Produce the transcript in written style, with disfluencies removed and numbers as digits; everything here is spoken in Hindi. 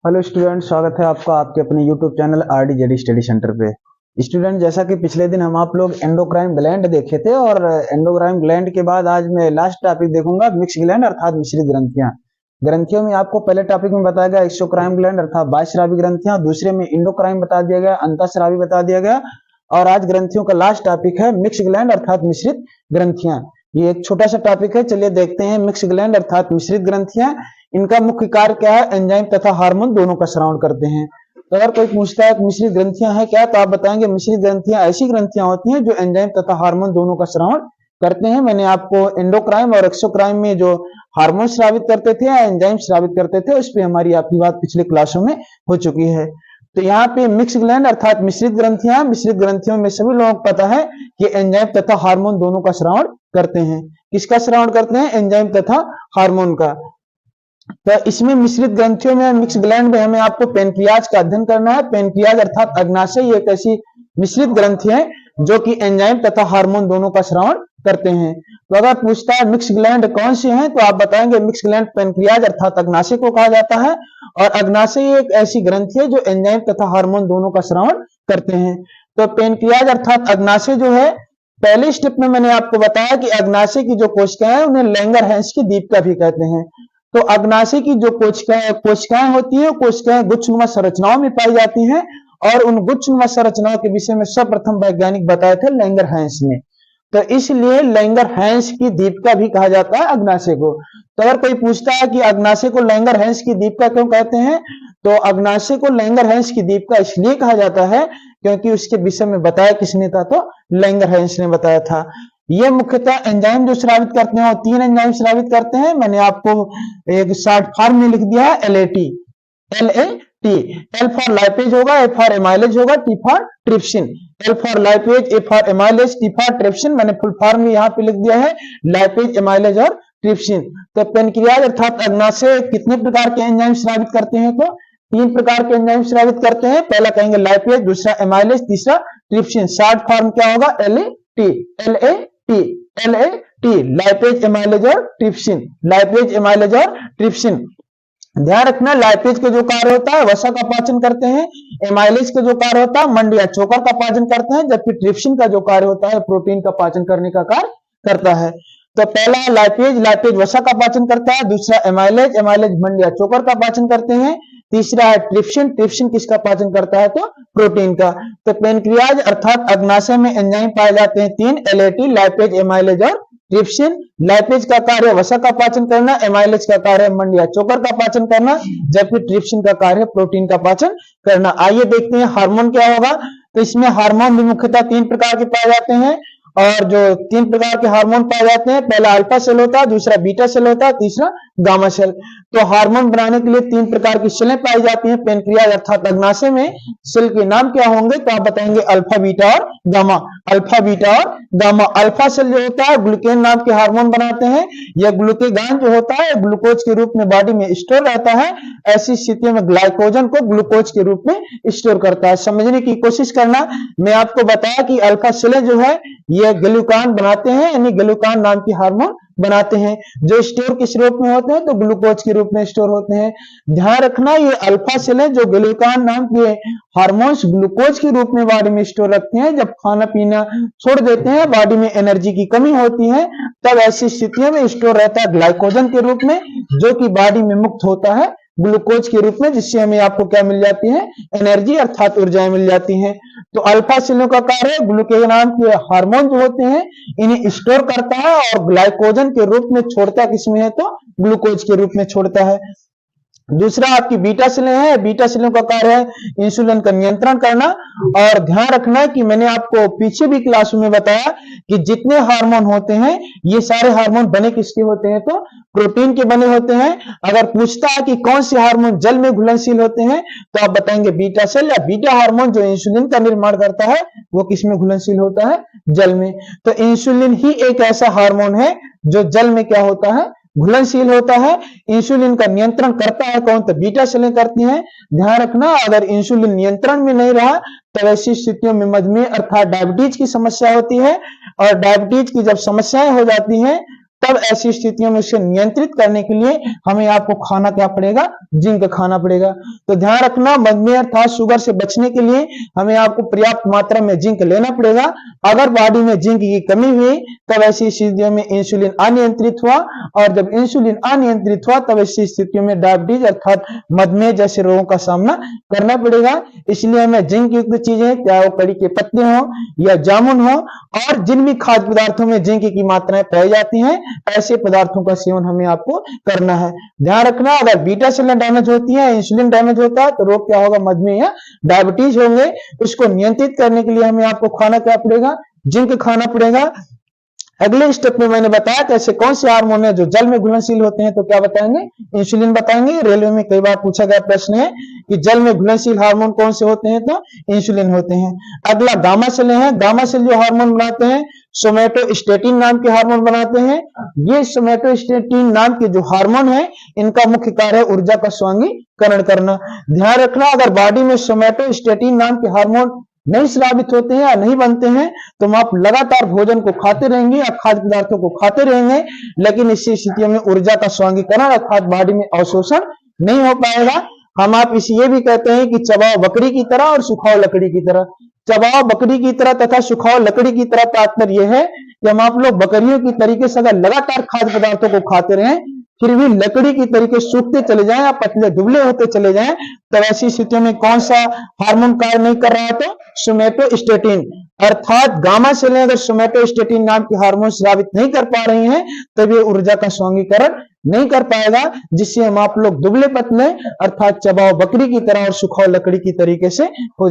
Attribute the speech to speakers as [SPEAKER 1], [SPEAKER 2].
[SPEAKER 1] हेलो स्टूडेंट, स्वागत है आपका आपके अपने YouTube channel RDJD study centre पे। स्टूडेंट, जैसा कि पिछले दिन हम आप लोग एंडोक्राइन ग्लैंड देखे थे और एंडोक्राइन ग्लैंड के बाद आज मैं लास्ट टॉपिक देखूंगा मिक्स ग्लैंड अर्थात मिश्रित ग्रंथियां। ग्रंथियों में आपको पहले टॉपिक में बताया गया एक्सोक्राइन ग्लैंड अर्थात बाह्यस्रावी ग्रंथियां, दूसरे में इंडोक्राइन बता दिया गया, अंतःस्रावी बता दिया गया और आज ग्रंथियों का लास्ट टॉपिक है मिक्स ग्लैंड अर्थात मिश्रित ग्रंथियां। ये एक छोटा सा टॉपिक है, चलिए देखते हैं मिक्स ग्लैंड अर्थात मिश्रित ग्रंथियां। इनका मुख्य कार्य क्या है? एंजाइम तथा हार्मोन दोनों का श्रवण करते हैं। तो अगर कोई पूछता है मिश्रित ग्रंथियां हैं क्या, तो आप बताएंगे मिश्रित ग्रंथियां ऐसी ग्रंथियां होती हैं जो एंजाइम तथा हार्मोन दोनों का श्रवण करते हैं। मैंने आपको एंडोक्राइन और एक्सोक्राइन में जो हार्मोन श्रावित करते थे या एंजाइम श्रावित करते थे उस पर हमारी आपकी बात पिछले क्लासों में हो चुकी है। तो यहाँ पे मिक्स ग्लैंड अर्थात मिश्रित ग्रंथियां, मिश्रित ग्रंथियों में सभी लोगों को पता है कि एंजाइम तथा हार्मोन दोनों का श्रवण करते हैं। किसका श्रवण करते हैं? एंजाइम तथा हार्मोन का। तो इसमें मिश्रित ग्रंथियों में मिक्स ग्लैंड में हमें आपको पेनक्रियाज का अध्ययन करना है। पेनक्रियाज अर्थात अग्नाशय एक ऐसी मिश्रित ग्रंथि है जो कि एंजाइम तथा हार्मोन दोनों का श्रवण करते हैं। तो अगर पूछता है मिक्स ग्लैंड कौन से हैं, तो आप बताएंगे मिक्स ग्लैंड पेनक्रियाज अर्थात अग्नाशय को कहा जाता है और अग्नाशय एक ऐसी ग्रंथि है जो एंजाइम तथा हार्मोन दोनों का श्रवण करते हैं। तो पेनक्रियाज अर्थात अग्नाशय जो है, पहले स्टेप में मैंने आपको बताया कि अग्नाशय की जो कोशिकाएं हैं उन्हें लैंगरहैंस की दीपिका भी कहते हैं। तो अग्नाशय की जो कोशिकाएं होती हैं, कोशिकाएं गुच्छनुमा संरचनाओं में पाई जाती हैं और उन गुच्छनुमा संरचनाओं के विषय में सर्वप्रथम वैज्ञानिक बताए थे लैंगरहैंस ने। तो इसलिए लैंगरहैंस की दीपिका भी कहा जाता है अग्नाशय को। तो अगर कोई पूछता है कि अग्नाशय को लैंगरहैंस की दीपिका क्यों कहते हैं, तो अग्नाशय को लैंगरहैंस की दीपिका इसलिए कहा जाता है क्योंकि उसके विषय में बताया किसने था? तो लैंगरहैंस ने बताया था। ये मुख्यतः एंजाइम जो श्रावित करते हैं, और 3 एंजाइम श्रावित करते हैं। मैंने आपको एक शॉर्ट फॉर्म में लिख दिया है LAT। L फॉर लाइपेज होगा, A फॉर एमाइलेज होगा, T for trypsin. L for lipase, A for amylase, T for trypsin. मैंने फुल फॉर्म यहाँ पे लिख दिया है लाइपेज, एमाइलेज और ट्रिप्सिन। तो पेनक्रियाज अर्थात अग्नाशय कितने प्रकार के एंजाइम श्रावित करते हैं? तो 3 प्रकार के एंजाइम श्रावित करते हैं। पहला कहेंगे लाइपेज, दूसरा एमाइलेज, तीसरा ट्रिप्सिन। शॉर्ट फॉर्म क्या होगा? LAT लाइपेज, एमाइलेज और ट्रिप्सिन। लाइपेज, एमाइलेज और ट्रिप्सिन। ध्यान रखना, लाइपेज का जो कार्य होता है वसा का पाचन करते हैं, एमाइलेज का जो कार्य होता है मंड या चोकर का पाचन करते हैं, जबकि ट्रिप्सिन का जो कार्य होता है प्रोटीन का पाचन करने का कार्य करता है। तो पहला लाइपेज वसा का पाचन करता है, दूसरा एमाइलेज मंड या चोकर का पाचन करते हैं, तीसरा है ट्रिप्सिन किसका पाचन करता है? तो प्रोटीन का। तो पेनक्रियाज अर्थात अग्नाशय में एंजाइम पाए जाते हैं 3, LAT, लाइपेज, एमाइलेज और ट्रिप्सिन। लाइपेज का कार्य वसा का पाचन करना, एमाइलेज का कार्य मंड या चोकर का पाचन करना, जबकि ट्रिप्सिन का कार्य प्रोटीन का पाचन करना। आइए देखते हैं हार्मोन क्या होगा। तो इसमें हार्मोन भी मुख्यतः 3 प्रकार के पाए जाते हैं और जो 3 प्रकार के हार्मोन पाए जाते हैं, पहला अल्फा सेल होता है, दूसरा बीटा सेल होता है, तीसरा गामा सेल। तो हार्मोन बनाने के लिए 3 प्रकार की सेलें पाई जाती हैं पेनक्रियाज अर्थात अग्नाशय में। सेल के नाम क्या होंगे? तो आप बताएंगे अल्फा, बीटा और गामा। अल्फा, बीटा और गामा। अल्फा सेल जो होता है ग्लूकेन नाम के हार्मोन बनाते हैं। यह ग्लूकेगान जो होता है ग्लूकोज के रूप में बॉडी में स्टोर रहता है। ऐसी स्थितियों में ग्लाइकोजन को ग्लूकोज के रूप में स्टोर करता है। समझने की कोशिश करना, मैं आपको बताया कि अल्फा सेलें जो है ये ग्लूकान बनाते हैं, यानी ग्लूकान नाम की हार्मोन बनाते हैं जो स्टोर किस रूप में होते हैं? तो ग्लूकोज के रूप में स्टोर होते हैं। ध्यान रखना, ये अल्फा सेलें जो ग्लूकान नाम के हार्मोन्स ग्लूकोज के रूप में बॉडी में स्टोर रखते हैं। जब खाना पीना छोड़ देते हैं, बॉडी में एनर्जी की कमी होती है, तब ऐसी स्थितियों में स्टोर रहता है ग्लाइकोजन के रूप में, जो कि बॉडी में मुक्त होता है ग्लूकोज के रूप में, जिससे हमें आपको क्या मिल जाती है? एनर्जी अर्थात ऊर्जाएं मिल जाती हैं। तो अल्फा सेलों का कार्य ग्लूकेन नाम के हार्मोन जो होते हैं इन्हें स्टोर करता है और ग्लाइकोजन के रूप में छोड़ता किसमें है? तो ग्लूकोज के रूप में छोड़ता है। दूसरा आपकी बीटा सेलें हैं। बीटा सेलों का कार्य है इंसुलिन का नियंत्रण करना। और ध्यान रखना कि मैंने आपको पीछे भी क्लास में बताया कि जितने हार्मोन होते हैं ये सारे हार्मोन बने किसके होते हैं? तो प्रोटीन के बने होते हैं। अगर पूछता है कि कौन से हार्मोन जल में घुलनशील होते हैं, तो आप बताएंगे बीटा सेल या बीटा हार्मोन जो इंसुलिन का निर्माण करता है वो किसमें घुलनशील होता है? जल में। तो इंसुलिन ही एक ऐसा हार्मोन है जो जल में क्या होता है? घुलनशील होता है। इंसुलिन का नियंत्रण करता है कौन? तो बीटा सेलें करती हैं। ध्यान रखना, अगर इंसुलिन नियंत्रण में नहीं रहा तब ऐसी स्थितियों में मधुमेह अर्थात डायबिटीज की समस्या होती है। और डायबिटीज की जब समस्याएं हो जाती हैं तब ऐसी स्थितियों में उसे नियंत्रित करने के लिए हमें आपको खाना क्या पड़ेगा, जिंक खाना पड़ेगा। तो ध्यान रखना, मधुमेह अर्थात शुगर से बचने के लिए हमें आपको पर्याप्त मात्रा में जिंक लेना पड़ेगा। अगर बॉडी में जिंक की कमी हुई तब ऐसी स्थितियों में इंसुलिन अनियंत्रित हुआ, और जब इंसुलिन अनियंत्रित हुआ तब ऐसी स्थितियों में डायबिटीज अर्थात मधुमेह जैसे रोगों का सामना करना पड़ेगा। इसलिए हमें जिंक युक्त चीजें, चाहे वो कड़ी के पत्ते हो या जामुन हो, और जिन भी खाद्य पदार्थों में जिंक की मात्राएं पाई जाती हैं ऐसे पदार्थों का सेवन हमें आपको करना है। ध्यान रखना, अगर बीटा सेल डैमेज होती है, इंसुलिन डैमेज होता है, तो रोग क्या होगा, मधुमेह या डायबिटीज होंगे। उसको नियंत्रित करने के लिए हमें आपको खाना क्या पड़ेगा, जिंक खाना पड़ेगा। अगले स्टेप में मैंने बताया कैसे कौन से हार्मोन है जो जल में घुलनशील होते हैं, तो क्या बताएंगे, इंसुलिन बताएंगे। रेलवे में कई बार पूछा गया प्रश्न है कि जल में घुलनशील हार्मोन कौन से होते हैं, तो इंसुलिन होते हैं। अगला गामा सेल है। गामा सेल जो हार्मोन बनाते हैं, सोमेटोस्टेटिन नाम के हार्मोन बनाते हैं। ये सोमेटोस्टेटिन नाम के जो हार्मोन है, इनका मुख्य कार्य है ऊर्जा का स्वांगीकरण करना। ध्यान रखना, अगर बॉडी में सोमेटोस्टेटिन नाम के हार्मोन नहीं स्रावित होते हैं या नहीं बनते हैं तो आप लगातार भोजन को खाते रहेंगे या खाद्य पदार्थों को खाते रहेंगे, लेकिन इसी स्थितियों में ऊर्जा का स्वांगीकरण अर्थात बॉडी में अवशोषण नहीं हो पाएगा। हम आप इसे ये भी कहते हैं कि चबाओ बकरी की तरह और सुखाओ लकड़ी की तरह। चबाओ बकरी की तरह तथा सुखाओ लकड़ी की तरह तात्पर्य यह है कि हम आप लोग बकरियों की तरीके से अगर लगातार खाद्य पदार्थों को खाते रहें फिर भी लकड़ी की तरीके सूखते चले जाएं या पतले दुबले होते चले जाएं, तो ऐसी स्थितियों में कौन सा हार्मोन कार्य नहीं कर रहा है, तो सोमेटोस्टेटिन अर्थात गामा सेलें अगर सोमेटोस्टेटिन नाम के हार्मोन स्रावित नहीं कर पा रही हैं तब ये ऊर्जा का स्वांगीकरण नहीं कर पाएगा, जिससे हम आप लोग दुबले पतले अर्थात चबाओ बकरी की तरह और सुखाओ लकड़ी की तरीके से हो